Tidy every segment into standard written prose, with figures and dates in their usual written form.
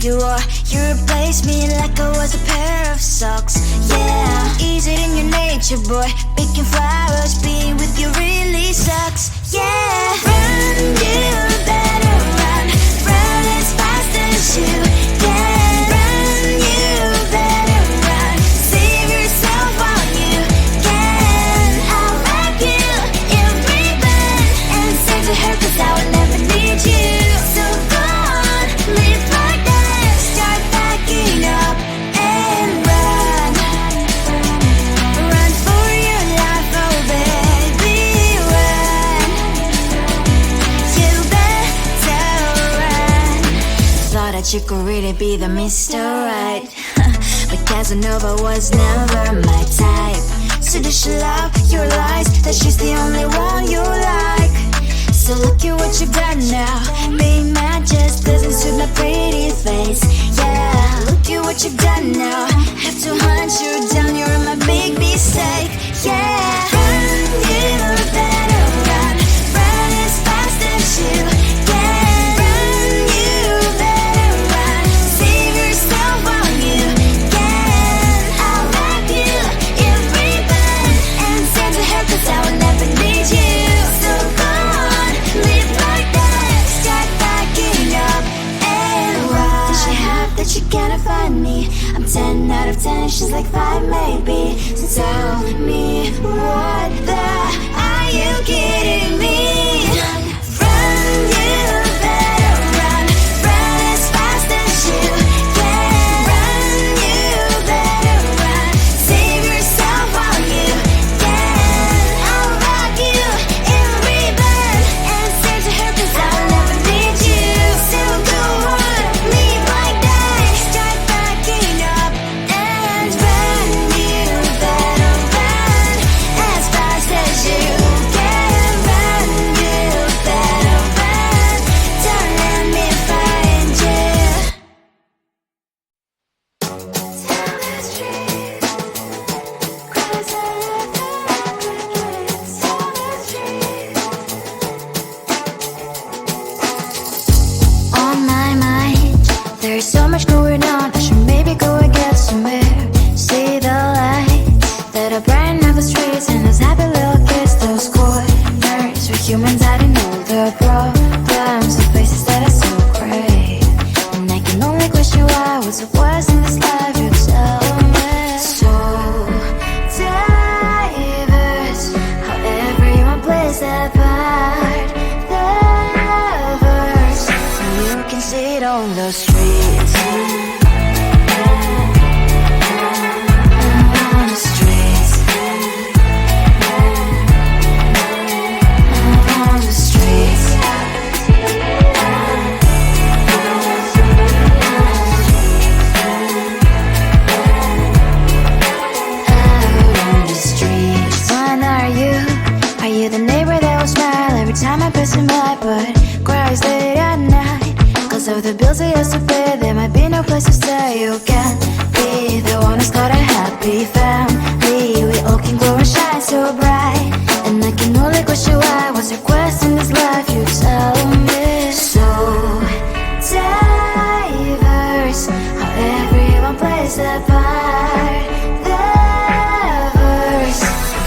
you are. You replaced me like I was a pair of socks. Yeah, is it in your nature, boy? Picking flowers, being with you really sucks. Yeah, run, you better run. Run as fast as you can. Run, you better run. Save yourself while you can. I'll wrap you in ribbon and say to her, 'cause I will never need you. So go on, live like that. Start backing up and run. Run for your life, oh baby, run. You better run. Thought that you could really be the Mr. Right, but Casanova was never my type. So does she love your lies, that she's the only one you like? So look at what you've done now. Being mad just doesn't suit my pretty face. Yeah, look at what you've done now. Have to hunt you down, you're my big mistake. Yeah, run, you better run. Run as fast as you can. Run, you better run. Save yourself while you can. I'll wrap you in ribbon and send to her, 'cause I will never need you. So go on, live like that. Start backing up and run. Does she have that she cannot find me? I'm 10 out of 10, she's like 5 maybe. So tell me, what the are you kidding me? Run, you better run. Run as fast as you can. Run, you better run. Save yourself while you can. I'll wrap you in ribbon and say to her, 'cause I will never need you. So go on, live like that. Start backing up and run. You better run as fast as you can. Run, you better run. Don't let me find you. Tell the street, 'cause I love the crickets. Tell the street. On my mind, there's so much going on. I should maybe go and get somewhere. See the lights that are brighten up the streets, and those happy little kids, those corners where humans hiding all their problems, the places that are so great. And I can only question why was it was in this life. You tell me. So diverse, how everyone plays their part. The lovers, you can see it on the streets. On the streets. On the streets. Out on the streets. When are you? Are you the neighbor that will smile every time I pass him by, but cries late at night? 'Cause of the bills I used to pay, there might be no place to stay. You can't be the one who's got a happy family. We all can glow and shine so bright, and I can only question why was your quest in this life. You tell me. So diverse, how everyone plays their part. The verse,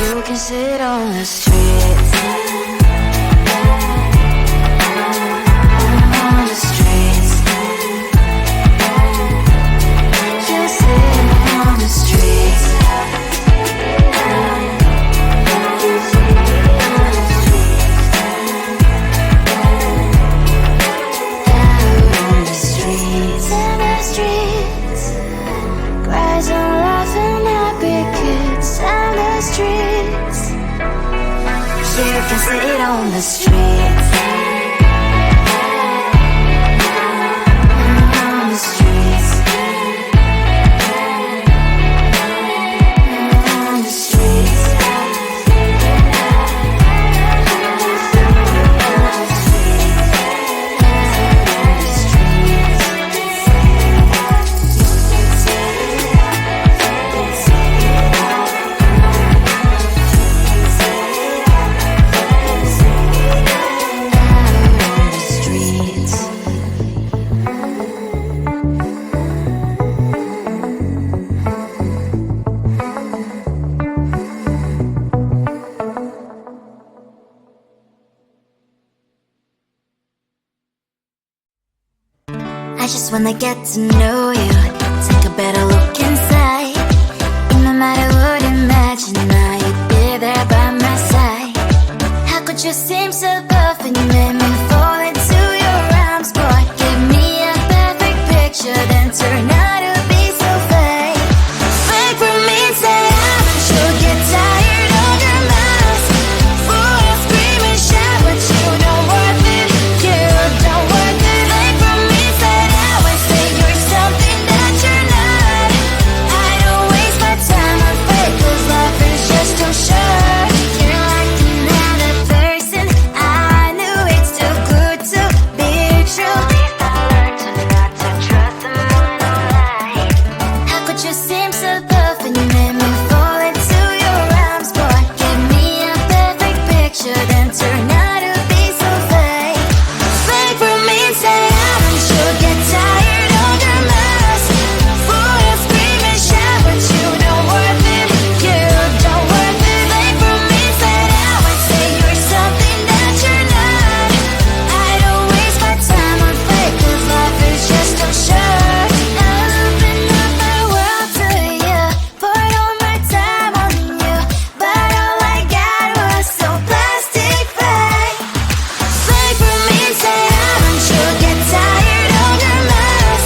you can sit on the streets. On the streets. You sit on the streets. Out on the streets. In the streets. Cries and laughing happy kids. On the streets. You can sit on the streets. On the streets. On the streets. I just wanna get to know you, take a better look inside. In no matter what, imagine I'd be there by my side. How could you seem so perfect, you made me fall into your arms, boy. Give me a perfect picture, then turn out to be so fake. Fake for me, say I'm sure get tired of your mess. Fool and scream and shout, but you don't worth it, you don't worth it. Fake for me, say I always say you're something that you're not. I don't waste my time on fake, cause life is just too short. You're like another person, I knew it's too good to be true. I learned to not to trust them on no lie. How could you seem so perfect, you made me fall into your arms, boy. Give me a perfect picture, then turn out to be so fake. Fake for me, say I'm sure get tired of your mess. Fool and scream and shout, but you don't worth it, you don't worth it. Fake for me, say I always say you're something that you're not. I don't waste my time on fake, cause life is just too short. I open up my world to you, poured all my time on you, but all I got was so plastic fake. Fake for me, say I'm sure get tired of your mess.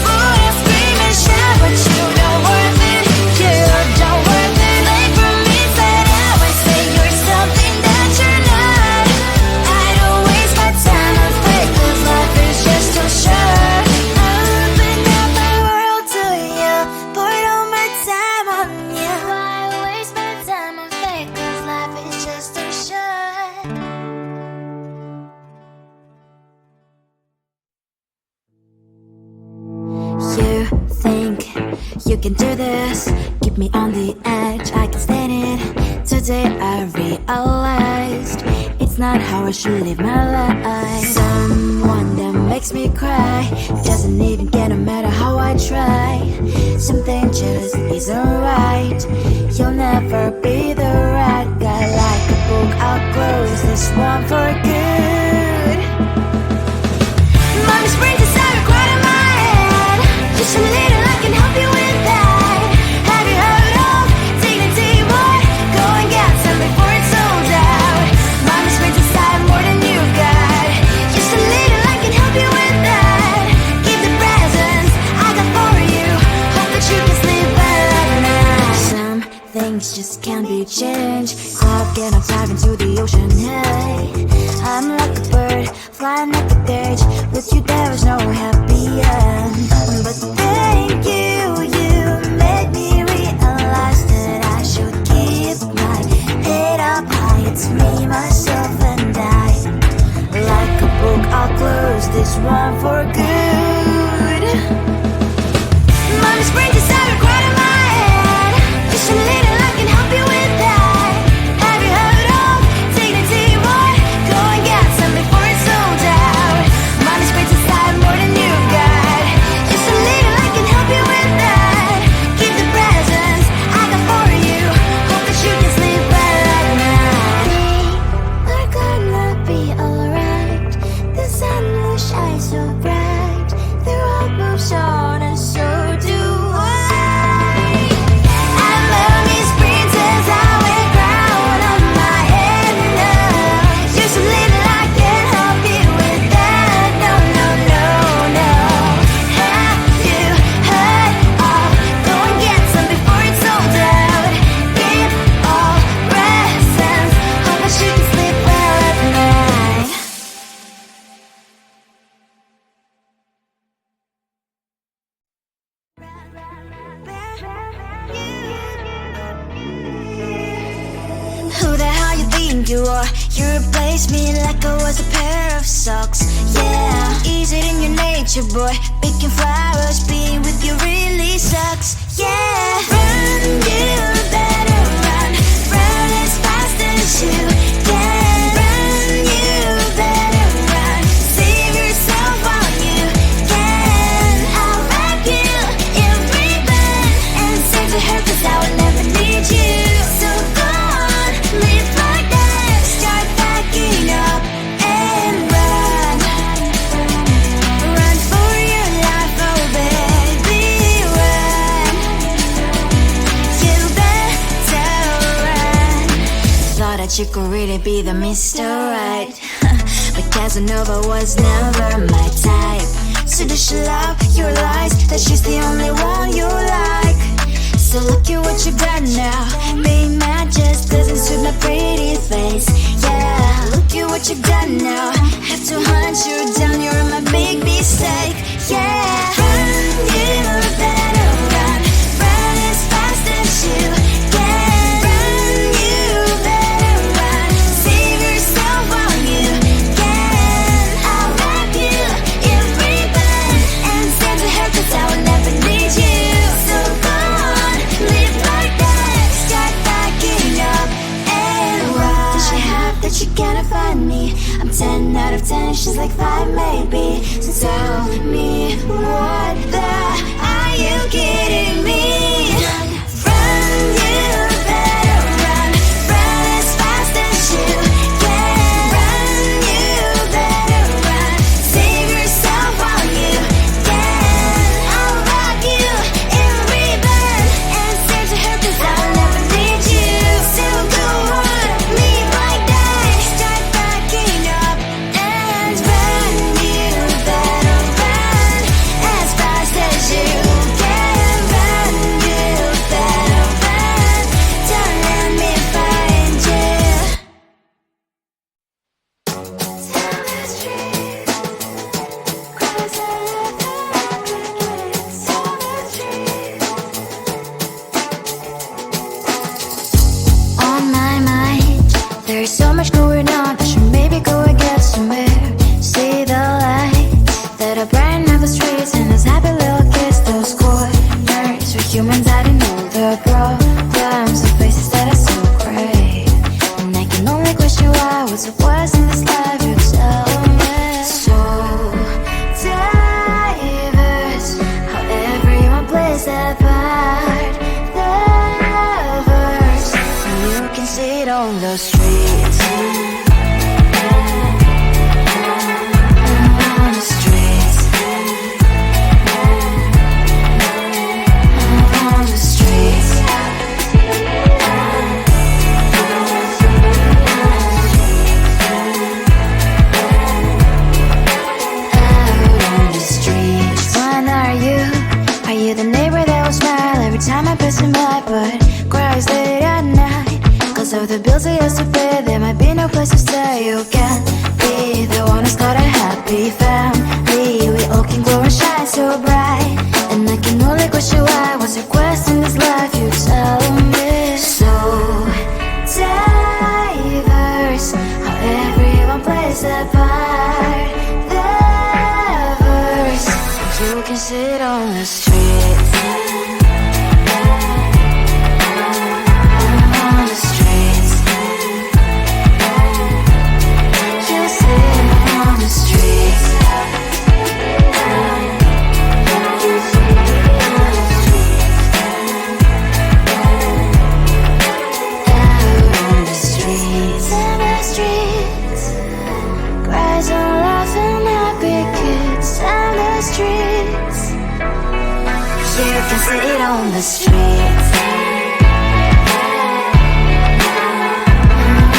Fool and scream and shout, but you don't worth it, you don't worth it. Fake for me, say I always say you're something that you're not. I don't waste my time on fake, cause life is just too short. I opened up my world to you, poured all my time on you. Why waste my time on fake, cause life is just too short. You think you can do this, keep me on the edge, I can stand it. Today I realized it's not how I should live my life. Someone that makes me cry doesn't even get no matter how I try. Something just isn't right, you'll never be the right guy. Like a book, I'll close this one for good. Mommy's brains inside right in my head. Just a little, I can help you with that. Have you heard of dignity, boy? Go and get some before it's sold out. Mommy's brains inside more than you got. Just a little, I can help you with that. Give the presents I got for you. Hope that you can sleep well at night. Some things just can't be changed. I'll get on dive into the ocean, hey. I'm like a bird, flying like a cage. With you there is no happy end. But thank you, you made me realize that I should keep my head up high. It's me, myself and I. Like a book, I'll close this one for good. Mommy's brains inside right in my head. Just a little, I can help you with that. Have you heard of dignity, boy? Go and get some before it's sold out. Mommy's brains inside more than you got. Just a little, I can help you with that. Keep the presents I got for you. Hope that you can sleep well at night. We're gonna be alright. The sun will shine so bright. The road moves on and so do I. I love these princess, I wear crown on my head now. Just a little, I can help you with that. No, no, no, no. Have you heard of? Go and get some before it's sold out. Give all presents. Hope that you can sleep well at night. Who the hell you think you are? You replaced me like I was a pair of socks. Yeah, is it in your nature, boy? Picking flowers, being with you really sucks. Yeah, run, you better run. Run as fast as you can. Run, you better run. Save yourself while you can. I'll wrap you in ribbon and send to her, cause I will never need you. So go on, live like that. Start packing up and run. Run for your you could really be the Mr. Right. But Casanova was never my type. So does she love your lies, that she's the only one you like? So look at what you got now. Being mad just doesn't suit my pretty face. Yeah, look at what you got now. Have to hunt you down, you're my big mistake. Yeah, run, you better run. Run as fast as you can. Run, you better run. Save yourself while you can. I'll wrap you in ribbon and stand to her, 'cause I will never need you. So go on, live like that. Start backing up and run. Does she have that she cannot find me? I'm 10 out of 10, she's like 5 maybe. So tell me, what the are you kidding me? Run, you better run. Run as fast as you can. Run, you better run. Save yourself while you can. I'll wrap you in ribbon and send to her, 'cause I'll never need you. So go on, leave like that. Start backing up and run. You better run as fast as you can. Run, you better run. Don't let me find you. Tell the street, cries out crickets. Tell the street. On my mind, there's so much going on. I should maybe go and get some air. See the lights that are brighten up the streets, and those happy little kids, those corners where humans hiding all the problems, the places that are so great. And I can only question why, what's the worst in this life, you tell me. So diverse, how everyone plays their part. Diverse, and you can see it on the streets. On the streets. On the streets. Out on the streets. When are you? Are you the neighbor that will smile every time I pass him by, but cries late at night? 'Cause of the bills he has to pay, there might be no place to stay. You can't be the one who's got a happy family. We all can glow and shine so bright, and I can only question why, what's your quest in this life, you tell me. So diverse, how everyone plays their part. Diverse, you can sit on the street. On the streets. You sit on the streets. Out on the streets. In the streets. Cries and laughing happy kids. On the streets. You can sit on the streets.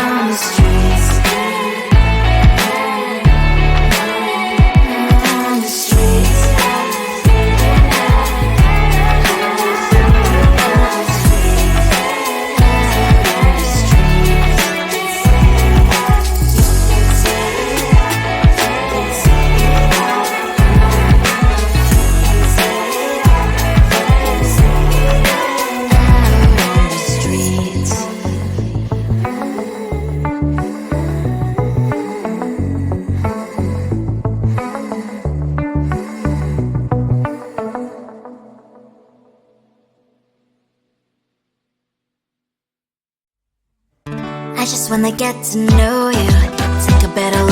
On the streets. On the streets. I just wanna get to know you, take a better